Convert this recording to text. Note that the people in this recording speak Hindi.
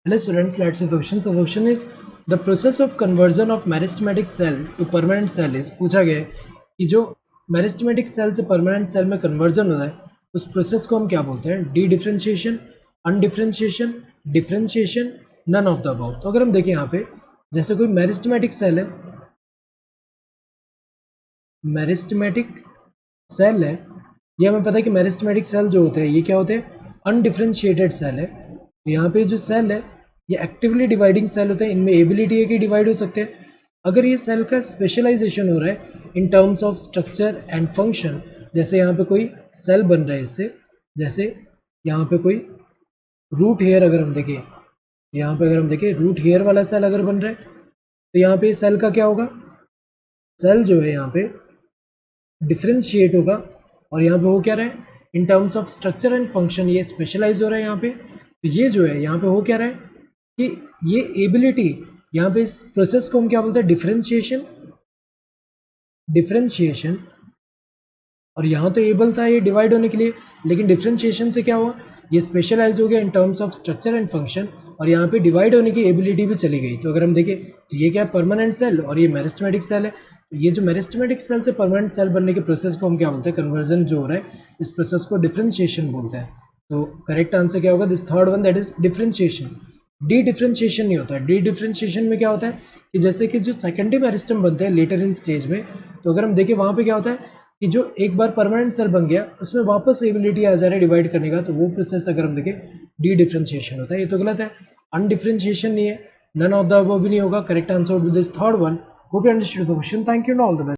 Hello students, let's see the question. So the question is the process of conversion of meristematic cell to permanent cell is पूछा गया है कि जो meristematic cell से permanent cell में conversion होता है उस process को हम क्या बोलते हैं? Dedifferentiation, undifferentiation, differentiation, none of the above. तो अगर हम देखें यहाँ पे जैसे कोई मेरिस्टेमेटिक सेल है, मेरिस्टेमेटिक सेल है, ये हमें पता है कि मेरिस्टेमेटिक सेल जो होते हैं ये क्या होते हैं? अनडिफ्रेंशिएटेड सेल है। तो यहाँ पे जो सेल है ये एक्टिवली डिवाइडिंग सेल होते हैं, इनमें एबिलिटी है कि डिवाइड हो सकते हैं। अगर ये सेल का स्पेशलाइजेशन हो रहा है in terms of structure and function, जैसे यहाँ पे कोई सेल बन रहा है इससे, जैसे यहाँ पे कोई रूट हेयर अगर हम देखें, यहाँ पे अगर हम देखें रूट हेयर वाला सेल अगर बन रहा है तो यहाँ पे सेल का क्या होगा? सेल जो है यहाँ पे डिफ्रेंशिएट होगा और यहाँ पे हो क्या रहा है? In terms of structure and function ये स्पेशलाइज हो रहा है यहाँ पे। तो ये जो है यहाँ पे हो क्या रहा है कि ये एबिलिटी, यहाँ पे इस प्रोसेस को हम क्या बोलते हैं? डिफ्रेंशिएशन। डिफ्रेंशिएशन, और यहाँ तो एबल था ये डिवाइड होने के लिए, लेकिन डिफ्रेंशिएशन से क्या हुआ? ये स्पेशलाइज हो गया in terms of structure and function और यहाँ पे डिवाइड होने की एबिलिटी भी चली गई। तो अगर हम देखें तो ये क्या है? परमानेंट सेल और ये मेरिस्टेमेटिक सेल है। तो ये जो मेरिस्टेमेटिक सेल से परमानेंट सेल बनने के प्रोसेस को हम क्या बोलते हैं? कन्वर्जन जो हो रहा है इस प्रोसेस को डिफ्रेंशिएशन बोलते हैं। तो करेक्ट आंसर क्या होगा? This third one, that is differentiation. D differentiation नहीं होता है। डी डिफ्रेंशिएशन में क्या होता है कि जैसे कि जो सेकेंडरी मेरिस्टम बनते हैं लेटर इन स्टेज में, तो अगर हम देखें वहाँ पे क्या होता है कि जो एक बार परमानेंट सेल बन गया उसमें वापस एबिलिटी आ जा रहा है डिवाइड करने का, तो वो प्रोसेस अगर हम देखें डी डिफ्रेंशिएशन होता है। ये तो गलत है, अनडिफ्रेंशिएशन नहीं है, नन ऑफ द अबव भी नहीं होगा। Correct answer would be this third one. Hope you understood the question. Thank you and all the best.